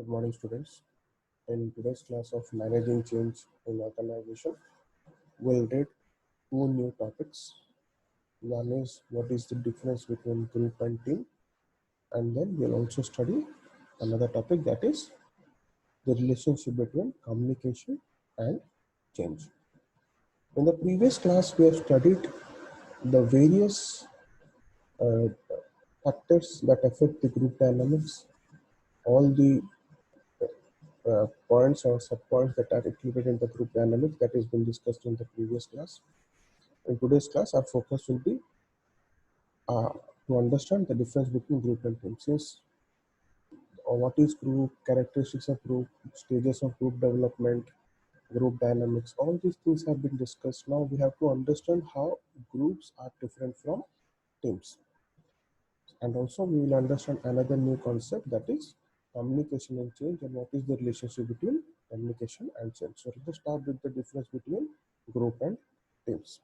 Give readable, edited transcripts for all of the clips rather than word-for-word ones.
Good morning, students. In today's class of Managing Change in Organization, we'll read two new topics. One is what is the difference between group and team, and then we'll also study another topic, that is the relationship between communication and change. In the previous class, we have studied the various uh, factors that affect the group dynamics, all the points or subpoints that are included in the group dynamics that has been discussed in the previous class. In today's class, our focus will be uh, to understand the difference between group and team. Since what is group, characteristics of group, stages of group development, group dynamics, all these things have been discussed. Now we have to understand how groups are different from teams. And also we will understand another new concept, that is communication and change, and what is the relationship between communication and change. So let's start with the difference between group and teams.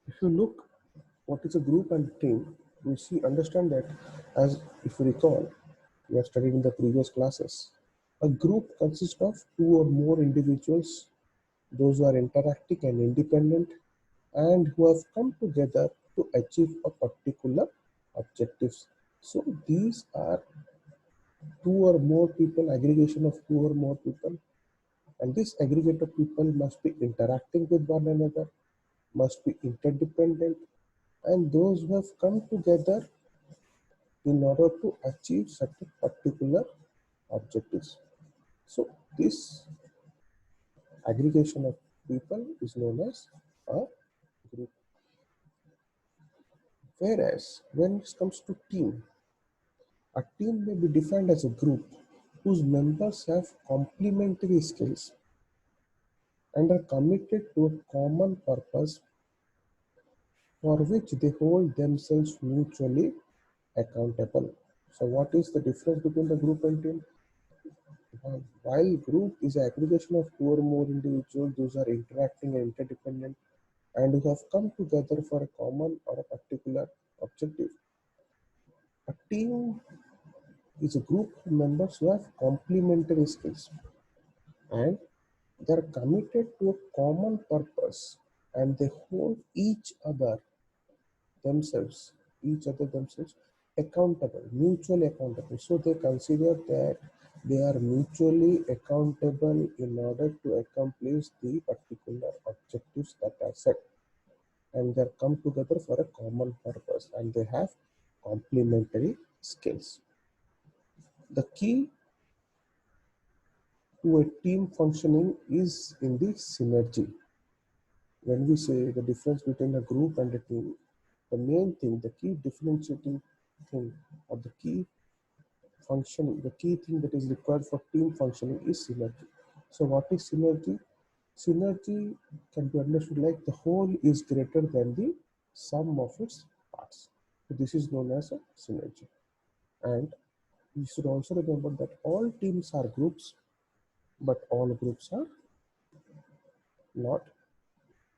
If you look what is a group and team, we see understand that, as if you recall, we have studied in the previous classes, a group consists of two or more individuals, those who are interacting and independent, and who have come together to achieve a particular objectives. So these are two or more people, aggregation of two or more people, and this aggregate of people must be interacting with one another, must be interdependent, and those who have come together in order to achieve certain particular objectives. So this aggregation of people is known as a group. Whereas when it comes to team, a team may be defined as a group whose members have complementary skills and are committed to a common purpose for which they hold themselves mutually accountable. So what is the difference between the group and team? While group is an aggregation of two or more individuals, those are interacting and interdependent and who have come together for a common or a particular objective. A team is a group of members who have complementary skills and they are committed to a common purpose, and they hold each other themselves accountable, mutually accountable. So they consider that they are mutually accountable in order to accomplish the particular objectives that are set, and they come together for a common purpose, and they have complementary skills. The key to a team functioning is in the synergy. When we say the difference between a group and a team, the main thing, the key differentiating thing, or the key thing that is required for team functioning is synergy. So what is synergy? Synergy can be understood like the whole is greater than the sum of its parts. So this is known as a synergy. And you should also remember that all teams are groups, but all groups are not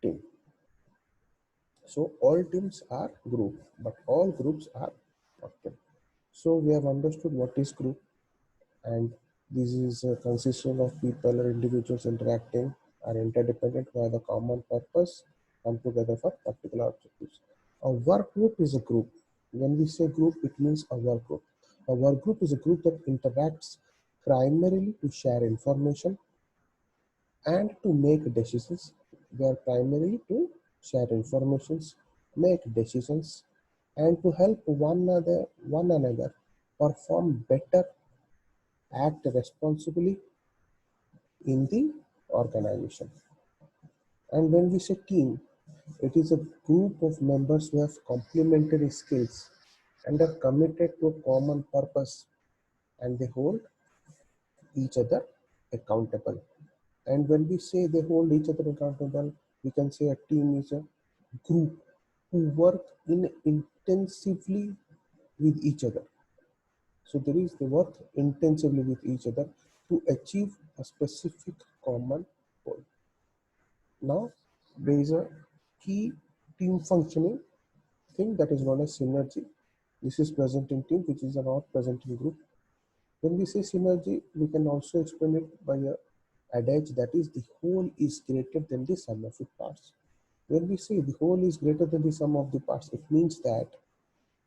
team. So all teams are group, but all groups are not team. So we have understood what is group, and this is a consisting of people or individuals interacting, are interdependent by the common purpose, come together for particular objectives. A work group is a group. When we say group, it means a work group. A work group is a group that interacts primarily to share information and to make decisions. They are primarily to share informations, make decisions, and to help one another perform better, act responsibly in the organization. And when we say team, it is a group of members who have complementary skills and are committed to a common purpose, and they hold each other accountable. And when we say they hold each other accountable, we can say a team is a group who work intensively with each other. So they work intensively with each other to achieve a specific common goal. Now, there is a key team functioning thing that is known as synergy. This is present in team, which is not present in group. When we say synergy, we can also explain it by a adage that is the whole is greater than the sum of its parts. When we say the whole is greater than the sum of the parts, it means that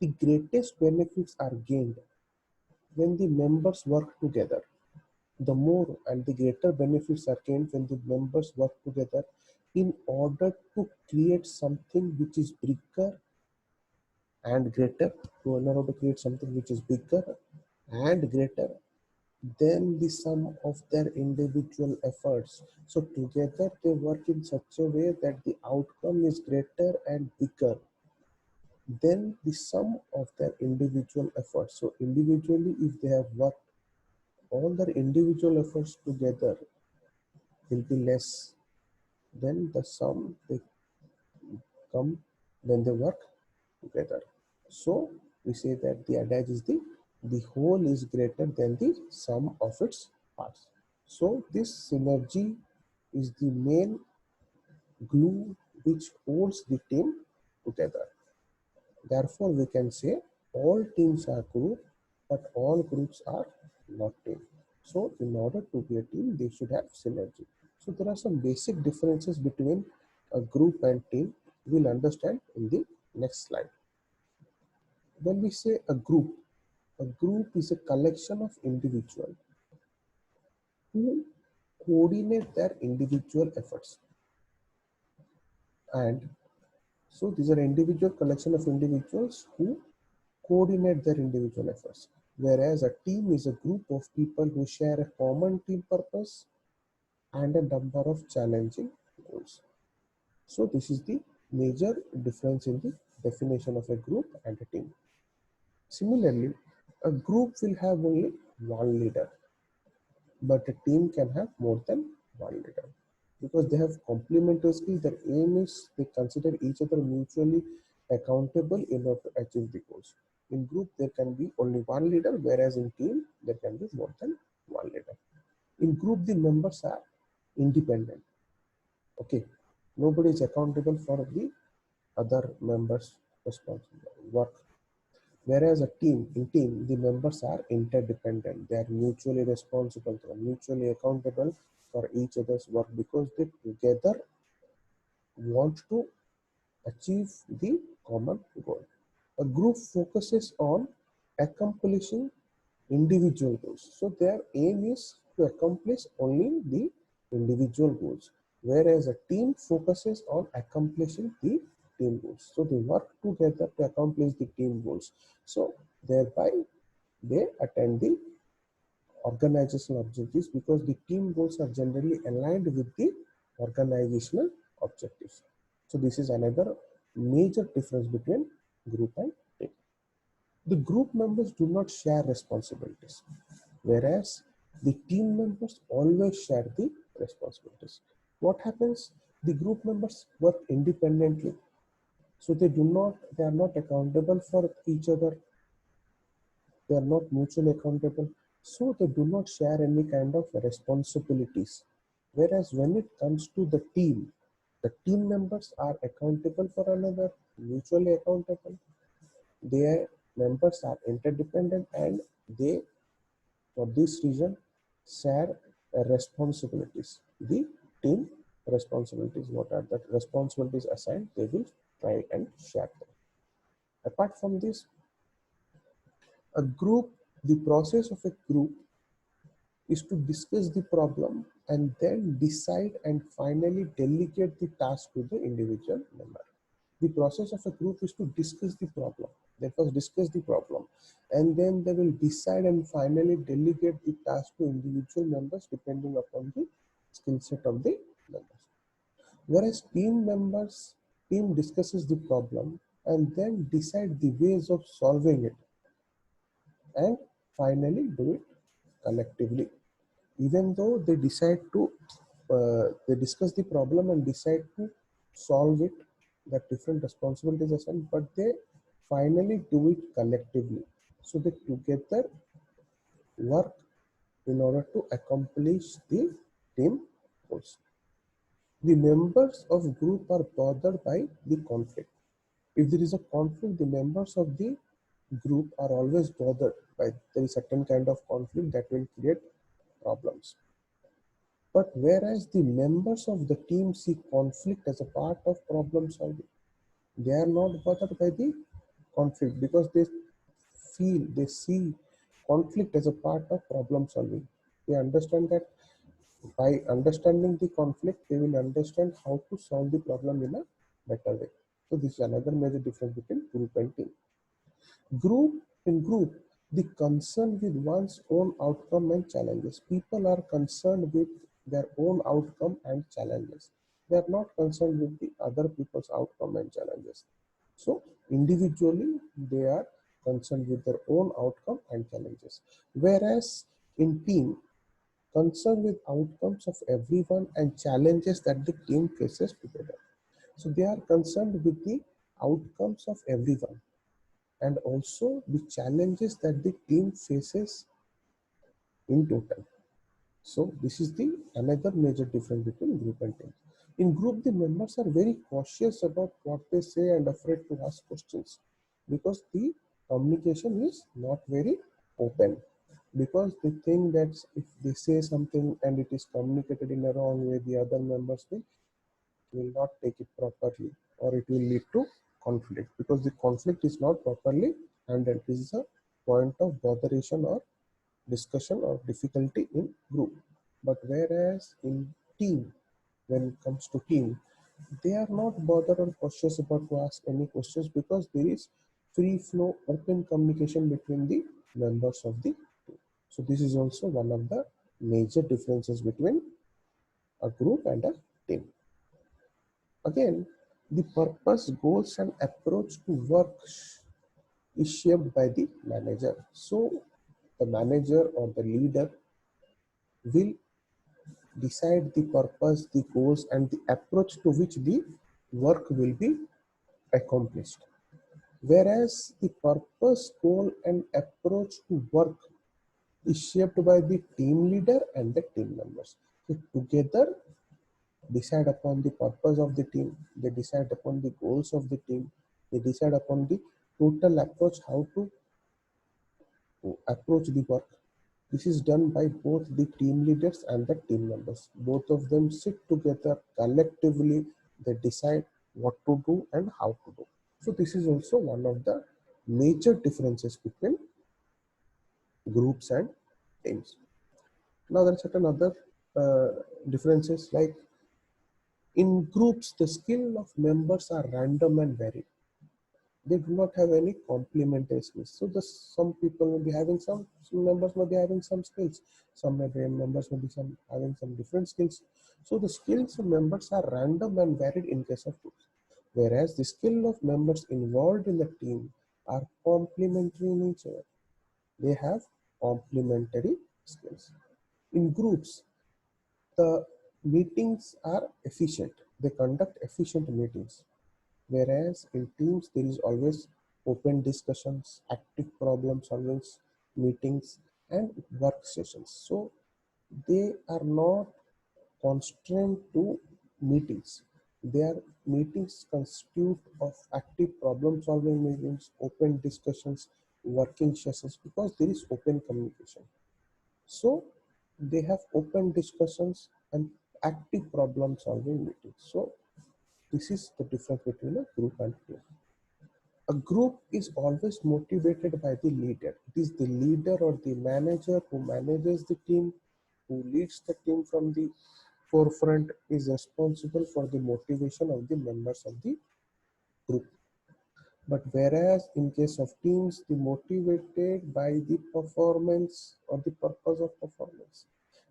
the greatest benefits are gained when the members work together. The more and the greater benefits are gained when the members work together in order to create something which is bigger and greater, in order to create something which is bigger and greater than the sum of their individual efforts. So together they work in such a way that the outcome is greater and bigger than the sum of their individual efforts. So individually, if they have worked all their individual efforts together will be less than the sum they come when they work together. So we say that the adage is the whole is greater than the sum of its parts. So this synergy is the main glue which holds the team together. Therefore, we can say all teams are group, but all groups are not team. So in order to be a team, they should have synergy. So there are some basic differences between a group and team. We'll understand in the next slide. When we say a group is a collection of individuals who coordinate their individual efforts. And so these are individual collection of individuals who coordinate their individual efforts. Whereas a team is a group of people who share a common team purpose and a number of challenging goals. So this is the major difference in the definition of a group and a team. Similarly, a group will have only one leader, but a team can have more than one leader because they have complementary skills. Their aim is they consider each other mutually accountable in order to achieve the goals. In group, there can be only one leader, whereas in team, there can be more than one leader. In group, the members are independent. Okay, nobody is accountable for the other members' responsible work. Whereas in team, the members are interdependent. They are mutually responsible. They are mutually accountable for each other's work because they together want to achieve the common goal. A group focuses on accomplishing individual goals. So their aim is to accomplish only the individual goals, whereas a team focuses on accomplishing the team goals. So they work together to accomplish the team goals. So thereby they attain the organizational objectives because the team goals are generally aligned with the organizational objectives. So this is another major difference between group and team. The group members do not share responsibilities, whereas the team members always share the responsibilities. What happens? The group members work independently, so they are not accountable for each other. They are not mutually accountable, so they do not share any kind of responsibilities. Whereas when it comes to the team members are accountable for another, mutually accountable. Their members are interdependent and they, for this reason, share responsibilities. The team responsibilities, what are the responsibilities assigned, they will try and share them. Apart from this, a group, the process of a group is to discuss the problem and then decide and finally delegate the task to the individual member. The process of a group is to discuss the problem. They first discuss the problem and then they will decide and finally delegate the task to individual members depending upon the skill set of the members. Whereas team discusses the problem and then decide the ways of solving it and finally do it collectively. Even though they decide to they discuss the problem and decide to solve it, that different responsibilities are assigned, but they finally do it collectively, so they together work in order to accomplish the team goals. The members of group are bothered by the conflict. If there is a conflict, the members of the group are always bothered By there is certain kind of conflict that will create problems. But whereas the members of the team see conflict as a part of problem solving, they are not bothered by the conflict because they see conflict as a part of problem solving. They understand that by understanding the conflict, they will understand how to solve the problem in a better way. So this is another major difference between group and team. In group, the concern with one's own outcome and challenges. People are concerned with their own outcome and challenges. They are not concerned with the other people's outcome and challenges. So individually, they are concerned with their own outcome and challenges. Whereas in team, concerned with outcomes of everyone and challenges that the team faces together. So they are concerned with the outcomes of everyone and also the challenges that the team faces in total. So this is the another major difference between group and team. In group, the members are very cautious about what they say and afraid to ask questions because the communication is not very open. Because they think that if they say something and it is communicated in a wrong way, the other members will not take it properly or it will lead to conflict because the conflict is not properly handled. This is a point of botheration or discussion or difficulty in group. But whereas in team, when it comes to team, they are not bothered or cautious about to ask any questions because there is free flow open communication between the members of the team. So this is also one of the major differences between a group and a team. Again, the purpose, goals, and approach to work is shaped by the manager. So the manager or the leader will decide the purpose, the goals, and the approach to which the work will be accomplished. Whereas the purpose, goal, and approach to work is shaped by the team leader and the team members. So together decide upon the purpose of the team, they decide upon the goals of the team, they decide upon the total approach, how to approach the work. This is done by both the team leaders and the team members. Both of them sit together collectively, they decide what to do and how to do. So this is also one of the major differences between groups and teams. Now there are certain other differences like in groups, the skill of members are random and varied. They do not have any complementary skills. So some people may be having some members may be having some skills. Some members may be having some different skills. So the skills of members are random and varied in case of groups. Whereas the skill of members involved in the team are complementary in nature. They have complementary skills. In groups, the meetings are efficient. They conduct efficient meetings. Whereas in teams, there is always open discussions, active problem solving, meetings, and work sessions. So they are not constrained to meetings. Their meetings constitute of active problem solving meetings, open discussions, working sessions because there is open communication. So they have open discussions and active problem solving meetings. So this is the difference between a group and team. A group is always motivated by the leader. It is the leader or the manager who manages the team, who leads the team from the forefront, is responsible for the motivation of the members of the group. But whereas in case of teams, they motivated by the performance or the purpose of performance.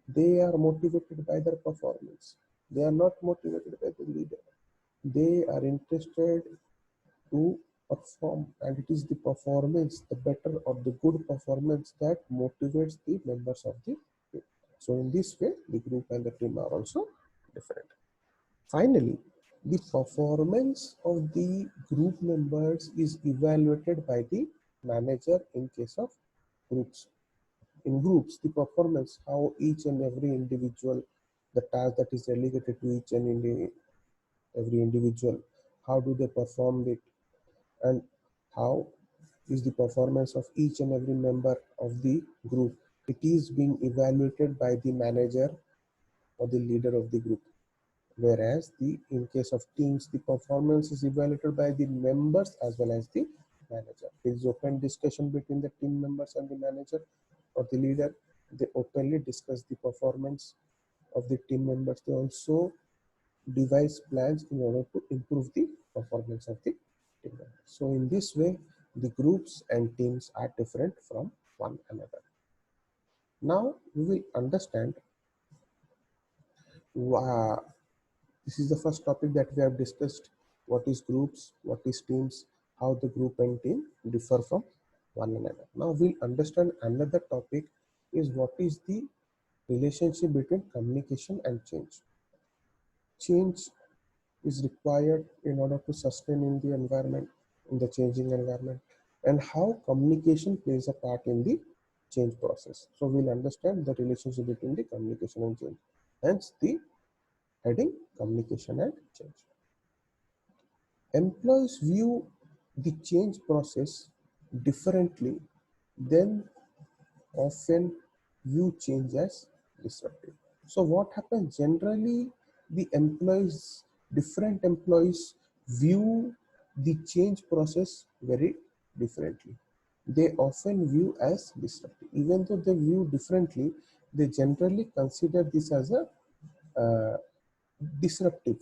They are motivated by their performance. They are not motivated by the leader. They are interested to perform, and it is the performance, the better or the good performance that motivates the members of the team. So in this way, the group and the team are also different. Finally, the performance of the group members is evaluated by the manager in case of groups. In groups, the performance, how each and every individual, the task that is delegated to each and every individual, how do they perform it, and how is the performance of each and every member of the group. It is being evaluated by the manager or the leader of the group. Whereas in case of teams, the performance is evaluated by the members as well as the manager. There is open discussion between the team members and the manager or the leader. They openly discuss the performance of the team members. They also devise plans in order to improve the performance of the team members. So in this way, the groups and teams are different from one another. Now we will understand this is the first topic that we have discussed. What is groups, what is teams, how the group and team differ from one another. Now we'll understand another topic is what is the relationship between communication and change. Change is required in order to sustain in the environment, in the changing environment, and how communication plays a part in the change process. So we'll understand the relationship between the communication and change. Hence the heading communication and change. Employees view the change process differently than often view change as disruptive. So what happens generally, the different employees view the change process very differently. They often view as disruptive. Even though they view differently, they generally consider this as a uh, disruptive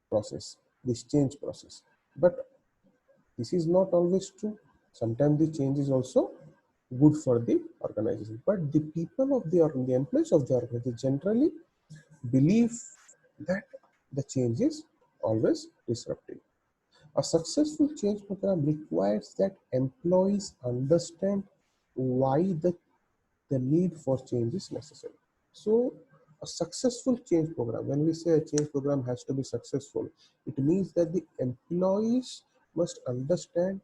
process, this change process. But this is not always true. Sometimes the change is also good for the organization. But the people of the employees of the organization generally believe that the change is always disruptive. A successful change program requires that employees understand why the need for change is necessary. So a successful change program, when we say a change program has to be successful, it means that the employees must understand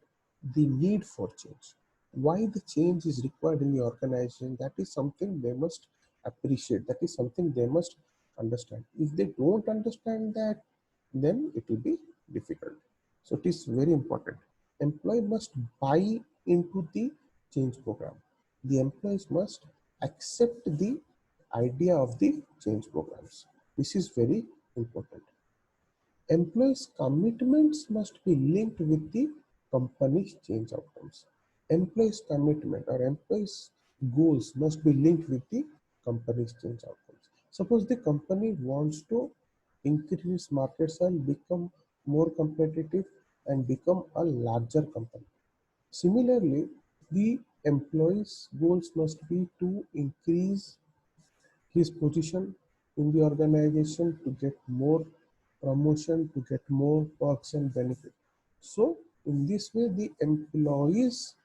the need for change. Why the change is required in the organization, that is something they must appreciate. That is something they must understand. If they don't understand that, then it will be difficult. So it is very important. Employee must buy into the change program. The employees must accept the idea of the change programs. This is very important. Employees' commitments must be linked with the company's change outcomes. Employees' commitment or employees' goals must be linked with the company's change outcomes. Suppose the company wants to increase market share, become more competitive, and become a larger company. Similarly, the employee's goals must be to increase his position in the organization, to get more promotion, to get more perks and benefit. So in this way, the employees'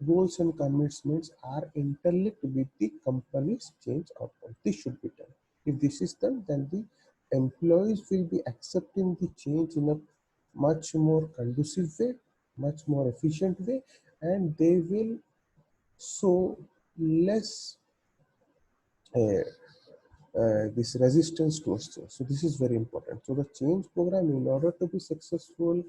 goals and commitments are interlinked with the company's change outcome. This should be done. If this is done, then the employees will be accepting the change in a much more conducive way, much more efficient way, and they will show less uh, this resistance towards change. So this is very important. So the change program, in order to be successful,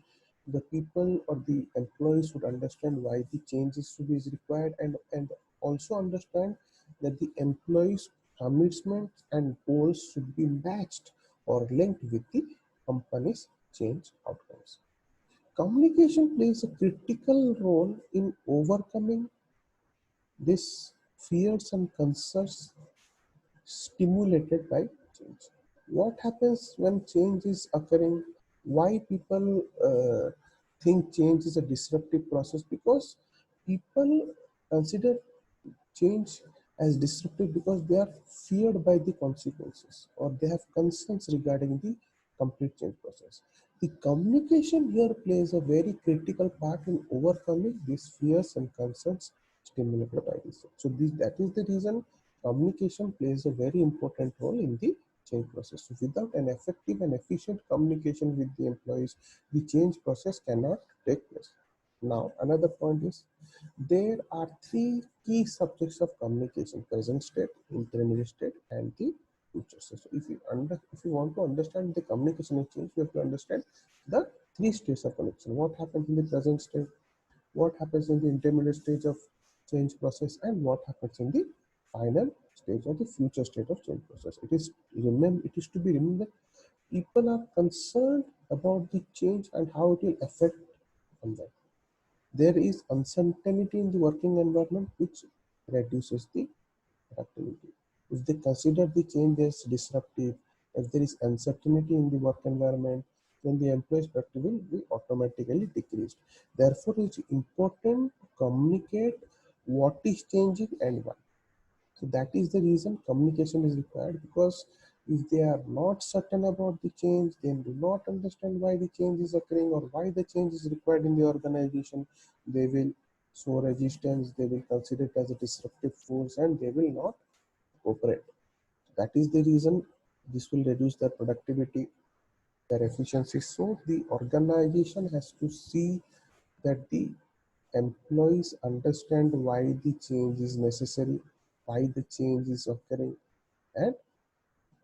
the people or the employees should understand why the changes to be is required, and also understand that the employees' commitments and goals should be matched or linked with the company's change outcomes. Communication plays a critical role in overcoming these fears and concerns stimulated by change. What happens when change is occurring? Why people think change is a disruptive process? Because people consider change as disruptive because they are feared by the consequences or they have concerns regarding the complete change process. The communication here plays a very critical part in overcoming these fears and concerns stimulated by this. So that is the reason communication plays a very important role in the change process. So without an effective and efficient communication with the employees, the change process cannot take place. Now, another point is there are three key subjects of communication: present state, intermediate state, and the future state. So if you want to understand the communication and change, you have to understand the three states of communication. What happens in the present state? what happens in the intermediate stage of change process, and what happens in the final stage or the future state of change process. It is to be remembered, people are concerned about the change and how it will affect on them. There is uncertainty in the working environment which reduces the productivity. If they consider the change as disruptive, if there is uncertainty in the work environment, then the employee's productivity will be automatically decreased. Therefore, it's important to communicate what is changing and why. So that is the reason communication is required, because if they are not certain about the change, they do not understand why the change is occurring or why the change is required in the organization, they will show resistance, they will consider it as a disruptive force, and they will not cooperate. That is the reason this will reduce their productivity, their efficiency. So the organization has to see that the employees understand why the change is necessary, why the change is occurring, and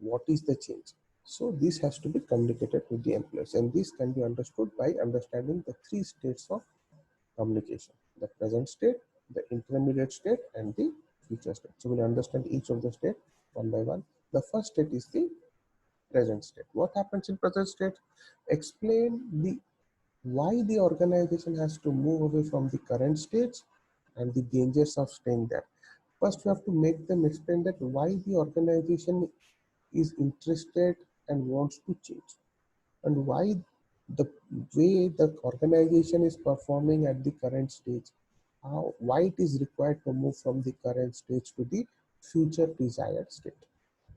what is the change. So this has to be communicated with the employees, and this can be understood by understanding the three states of communication: the present state, the intermediate state, and the future state. So we'll understand each of the state one by one. The first state is the present state. What happens in present state? Explain the why the organization has to move away from the current stage and the dangers of staying there. First, we have to make them explain that why the organization is interested and wants to change, and why the way the organization is performing at the current stage, why it is required to move from the current stage to the future desired state,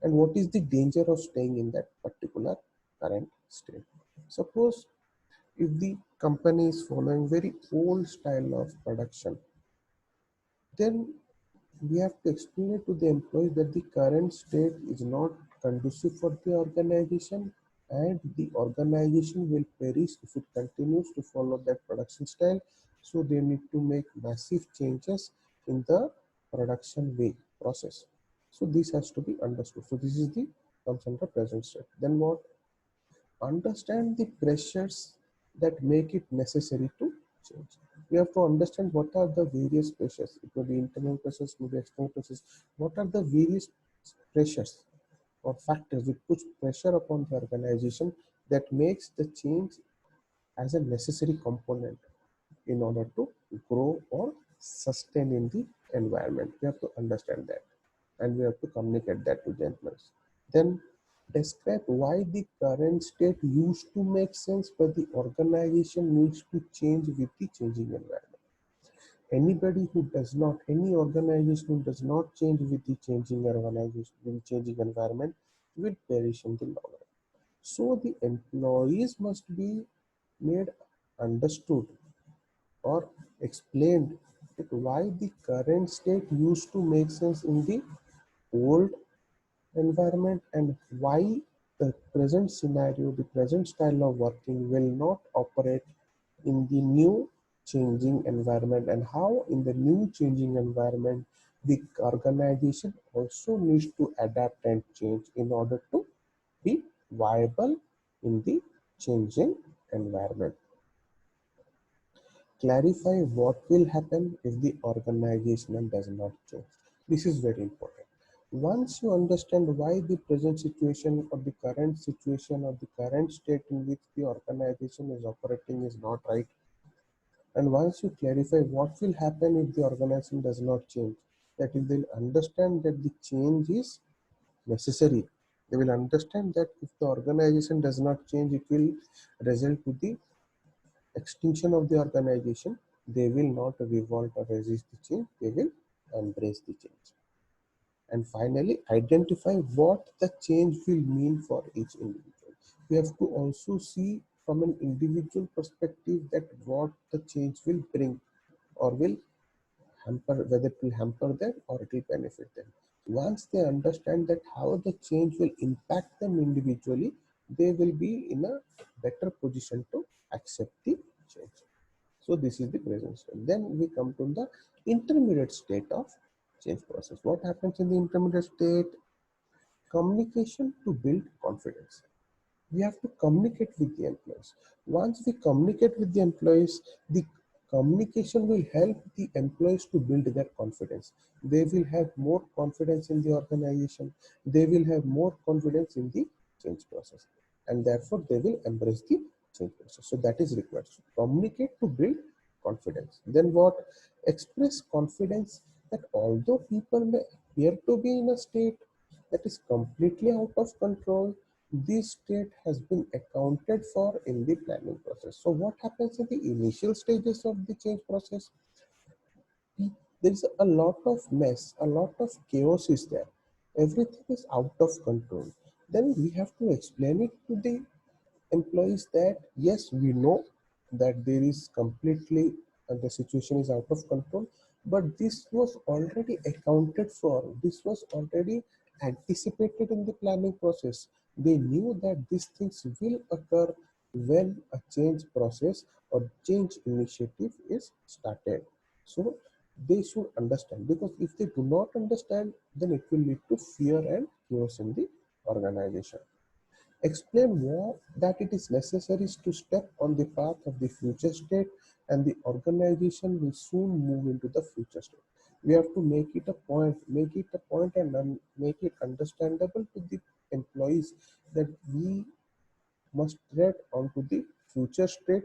and what is the danger of staying in that particular current state. Suppose if the company is following very old style of production, then we have to explain it to the employees that the current state is not conducive for the organization, and the organization will perish if it continues to follow that production style. So they need to make massive changes in the production way process. So this has to be understood. So this is the comes under present state. Then what? Understand the pressures that make it necessary to change. We have to understand what are the various pressures. It may be internal pressures, maybe external pressures. What are the various pressures or factors which put pressure upon the organization that makes the change as a necessary component in order to grow or sustain in the environment. We have to understand that, and we have to communicate that to the employees. Then describe why the current state used to make sense, but the organization needs to change with the changing environment. Any organization who does not change with the changing organization, with the changing environment, will perish in the long run. So the employees must be made understood or explained that why the current state used to make sense in the old environment, and why the present scenario, the present style of working will not operate in the new changing environment, and how in the new changing environment the organization also needs to adapt and change in order to be viable in the changing environment. Clarify what will happen if the organization does not change. This is very important. Once you understand why the present situation or the current situation or the current state in which the organization is operating is not right, and once you clarify what will happen if the organization does not change, that if they'll understand that the change is necessary, they will understand that if the organization does not change, it will result to the extinction of the organization. They will not revolt or resist the change, they will embrace the change. And finally, identify what the change will mean for each individual. We have to also see from an individual perspective that what the change will bring or will hamper, whether it will hamper them or it will benefit them. Once they understand that how the change will impact them individually, they will be in a better position to accept the change. So this is the present state. Then we come to the intermediate state of change process. What happens in the intermediate state? Communication to build confidence. We have to communicate with the employees. Once we communicate with the employees, the Communication will help the employees to build their confidence. They will have more confidence in the organization. They will have more confidence in the change process, and therefore they will embrace the change process. So that is required. So communicate to build confidence. Then what? Express confidence that although people may appear to be in a state that is completely out of control, this state has been accounted for in the planning process. So what happens in the initial stages of the change process? There is a lot of mess, a lot of chaos is there. Everything is out of control. Then we have to explain it to the employees that yes, we know that there is completely the situation is out of control, but this was already accounted for. This was already anticipated in the planning process. They knew that these things will occur when a change process or change initiative is started. So they should understand, because if they do not understand, then it will lead to fear and chaos in the organization. Explain why that it is necessary to step on the path of the future state, and the organization will soon move into the future state. We have to make it a point and make it understandable to the employees that we must tread onto the future state,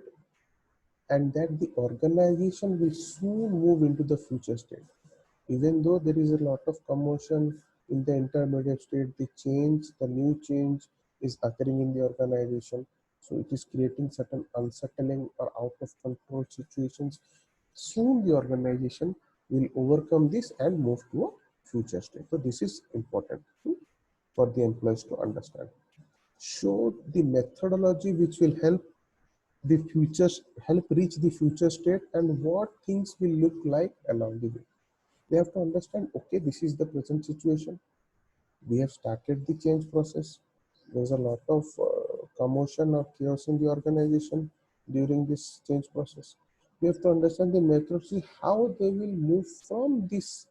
and that the organization will soon move into the future state. Even though there is a lot of commotion in the intermediate state, the new change is occurring in the organization. So it is creating certain unsettling or out of control situations. Soon the organization will overcome this and move to a future state. So this is important for the employees to understand. Show the methodology which will the future help reach the future state, and what things will look like along the way. They have to understand, okay, this is the present situation. We have started the change process. There's a lot of commotion or chaos in the organization during this change process. We have to understand the methodology, how they will move from this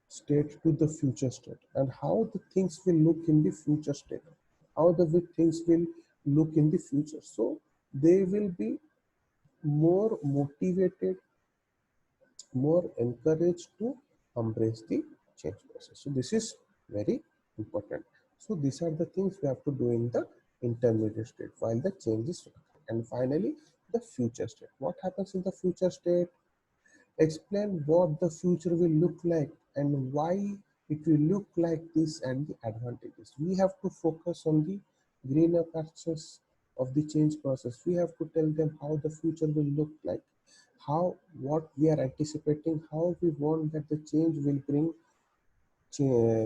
state to the future state, and how the things will look in the future state, how the things will look in the future. So they will be more motivated, more encouraged to embrace the change process. So this is very important. So these are the things we have to do in the intermediate state while the change is occurring. And finally, the future state. What happens in the future state? Explain what the future will look like and why it will look like this and the advantages. We have to focus on the greener pastures of the change process. We have to tell them how the future will look like, how what we are anticipating, how we want that the change will bring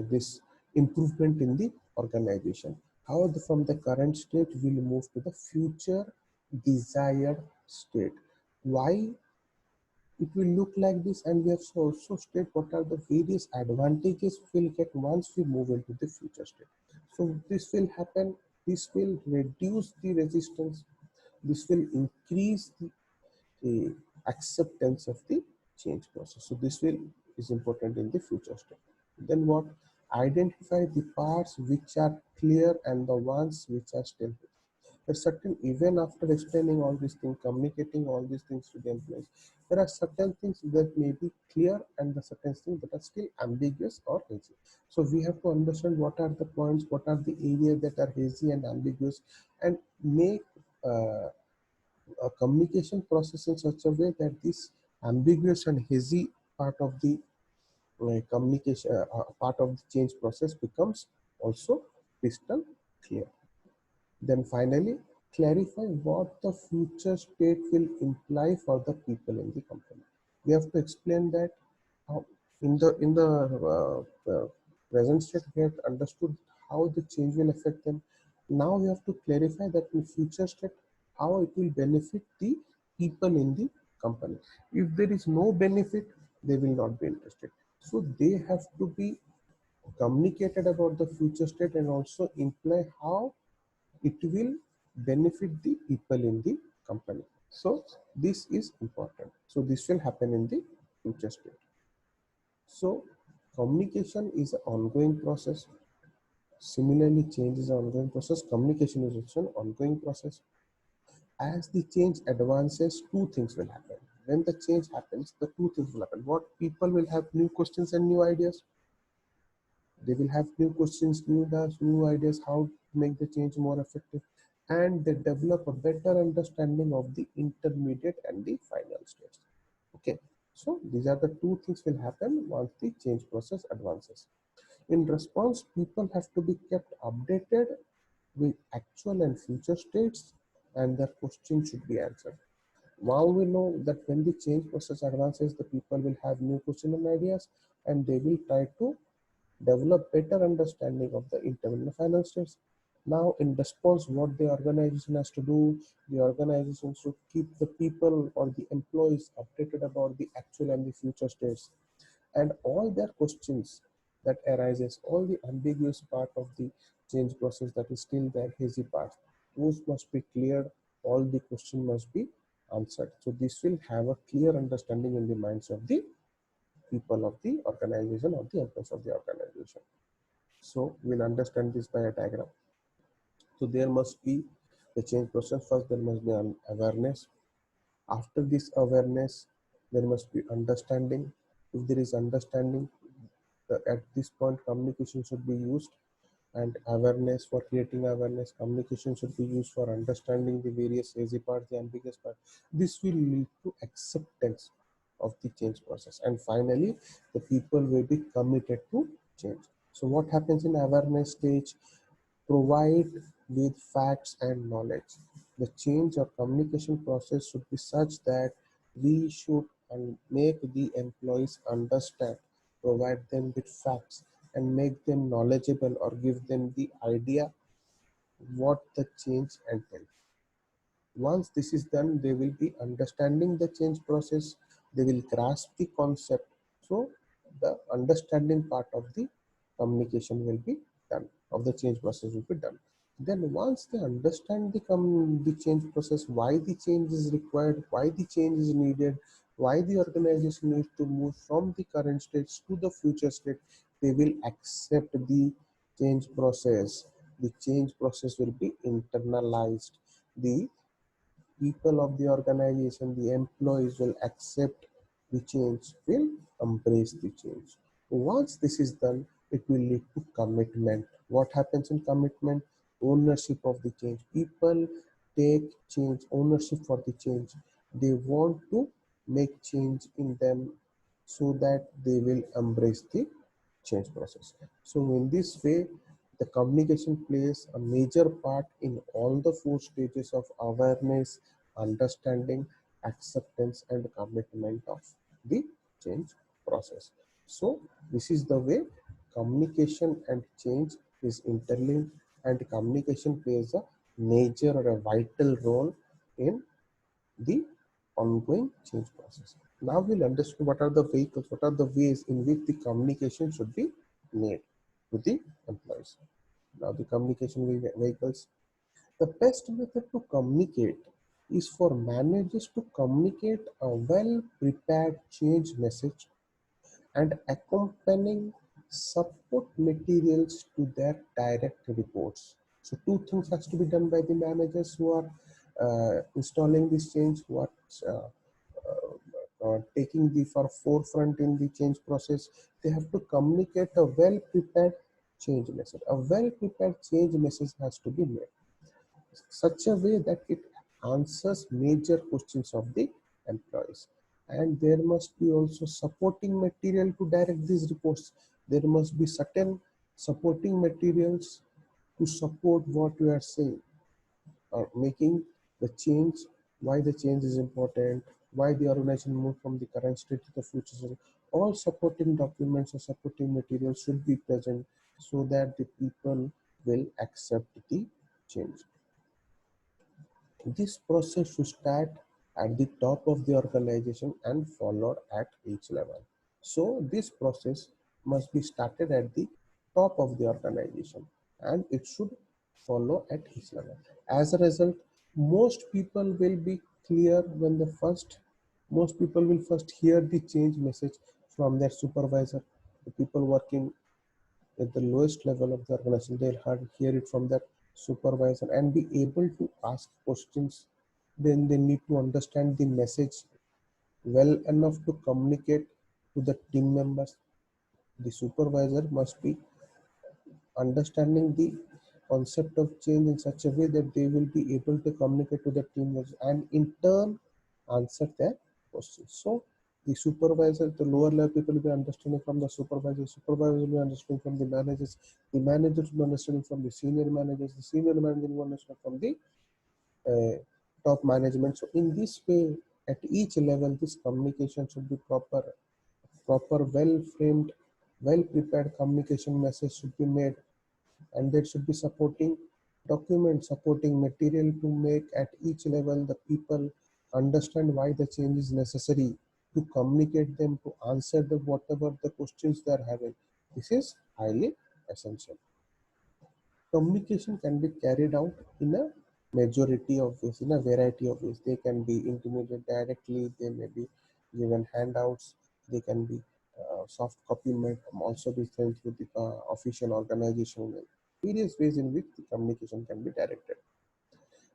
this improvement in the organization, how from the current state will move to the future desired state, why it will look like this, and we have to also state what are the various advantages we'll get once we move into the future state. So this will happen, this will reduce the resistance, this will increase the acceptance of the change process. So this will is important in the future state. Then what? Identify the parts which are clear and the ones which are still a certain, even after explaining all these things, communicating all these things to the employees, there are certain things that may be clear and the certain things that are still ambiguous or hazy. So we have to understand what are the points, what are the areas that are hazy and ambiguous, and make a communication process in such a way that this ambiguous and hazy part of the communication part of the change process becomes also crystal clear. Then finally, clarify what the future state will imply for the people in the company. We have to explain that how in the present state we have understood how the change will affect them. Now we have to clarify that in future state how it will benefit the people in the company. If there is no benefit, they will not be interested. So they have to be communicated about the future state and also imply how it will benefit the people in the company. So this is important. So this will happen in the future state. So communication is an ongoing process. Similarly, change is an ongoing process. Communication is also an ongoing process. As the change advances, two things will happen. when the change happens, the two things will happen. What people will have new questions and new ideas. They will have new questions, new doubts, new ideas how to make the change more effective, and they develop a better understanding of the intermediate and the final stage. Okay, so these are the two things will happen once the change process advances. In response, people have to be kept updated with actual and future states, and their questions should be answered. Now we know that when the change process advances, the people will have new questions and ideas, and they will try to develop better understanding of the internal finance states. Now, in response, what the organization has to do, the organization should keep the people or the employees updated about the actual and the future states, and all their questions that arises, all the ambiguous part of the change process that is still there, hazy part, those must be cleared. All the question must be answered. So this will have a clear understanding in the minds of the people of the organization or the employees of the organization. So we'll understand this by a diagram. So there must be the change process. First, there must be an awareness. After this awareness, there must be understanding. If there is understanding, at this point, communication should be used, and awareness, for creating awareness, communication should be used for understanding the various hazy part, the ambiguous part. This will lead to acceptance of the change process, and finally the people will be committed to change. So what happens in awareness stage? Provide with facts and knowledge. The change or communication process should be such that we should make the employees understand, provide them with facts, and make them knowledgeable or give them the idea what the change entails. Once this is done, they will be understanding the change process, they will grasp the concept. So the understanding part of the communication will be done, of the change process will be done. Then once they understand the change process, why the change is required, why the change is needed, why the organization needs to move from the current state to the future state, they will accept the change process. The change process will be internalized. The people of the organization, the employees will accept the change, will embrace the change. Once this is done, it will lead to commitment. What happens in commitment? Ownership of the change. People take change, ownership for the change. They want to make change in them so that they will embrace the change process. So in this way, the communication plays a major part in all the four stages of awareness, understanding, acceptance, and commitment of the change process. So this is the way communication and change is interlinked, and communication plays a major or a vital role in the ongoing change process. Now we'll understand what are the vehicles, what are the ways in which the communication should be made to the employees. Now the communication vehicles. The best method to communicate is for managers to communicate a well-prepared change message and accompanying support materials to their direct reports. So two things has to be done by the managers who are installing this change, who are taking the forefront in the change process. They have to communicate a well-prepared change message. A well-prepared change message has to be made such a way that it answers major questions of the employees. And there must be also supporting material to direct these reports. There must be certain supporting materials to support what we are saying, or making the change, why the change is important, why the organization moved from the current state to the future state. All supporting documents or supporting materials should be present so that the people will accept the change. This process should start at the top of the organization and followed at each level. So this process must be started at the top of the organization and it should follow at each level. As a result, most people will be clear when most people will first hear the change message from their supervisor. The people working at the lowest level of the organization, they'll hear it from their supervisor and be able to ask questions. Then they need to understand the message well enough to communicate to the team members. The supervisor must be understanding the concept of change in such a way that they will be able to communicate to the team members and in turn answer their questions. So the supervisor, the lower level people will be understanding from the supervisor, supervisor will be understanding from the managers will be understanding from the senior manager will understand from the uh, top management. So in this way, at each level, this communication should be proper, well framed, well prepared communication message should be made, and there should be supporting documents, supporting material to make at each level the people understand why the change is necessary, to communicate them, to answer the whatever the questions they are having. This is highly essential. Communication can be carried out in a majority of ways, in a variety of ways. They can be intimated directly, they may be given handouts, they can be soft copy made, also be sent through the official organization. Various ways in which the communication can be directed.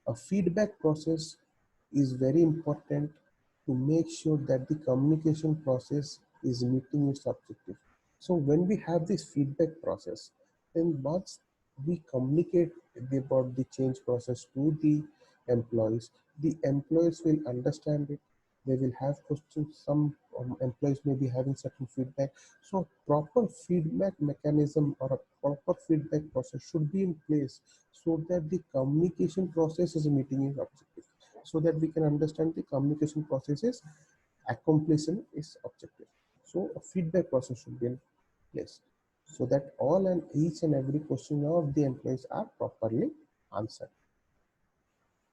A feedback process is very important to make sure that the communication process is meeting its objective. So when we have this feedback process, then once we communicate about the change process to the employees will understand it. They will have questions. Some employees may be having certain feedback. So proper feedback mechanism or a proper feedback process should be in place so that the communication process is meeting its objective. So that we can understand the communication process is accomplishing its objective. So a feedback process should be in place so that all and each and every question of the employees are properly answered.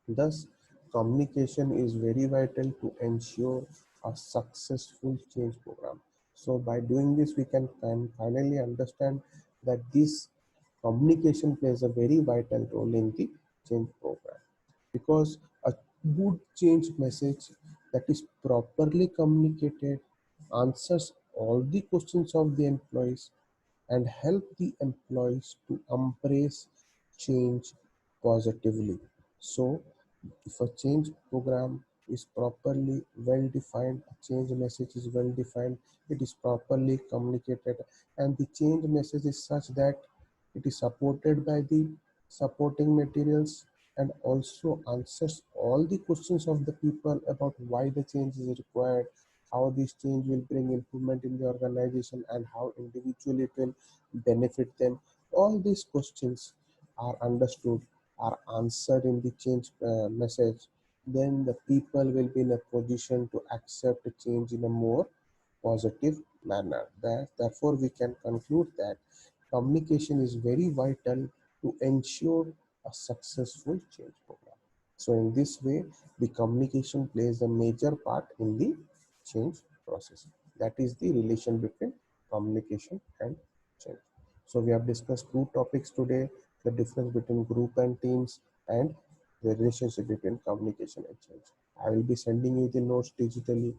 Thus, communication is very vital to ensure a successful change program. So, by doing this, we can finally understand that this communication plays a very vital role in the change program, because a good change message that is properly communicated answers all the questions of the employees and help the employees to embrace change positively. So, if a change program is properly well defined, a change message is well defined, it is properly communicated, and the change message is such that it is supported by the supporting materials and also answers all the questions of the people about why the change is required, how this change will bring improvement in the organization, and how individually it will benefit them. All these questions are understood, are answered in the change message, then the people will be in a position to accept a change in a more positive manner. Therefore, we can conclude that communication is very vital to ensure a successful change program. So, in this way, the communication plays a major part in the change process. That is the relation between communication and change. So, we have discussed two topics today: the difference between group and teams, and the relationship between communication and change. I will be sending you the notes digitally.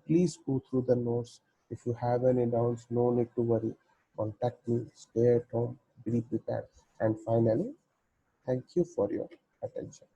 Please go through the notes. If you have any doubts, no need to worry. Contact me, stay at home, be prepared. And finally, thank you for your attention.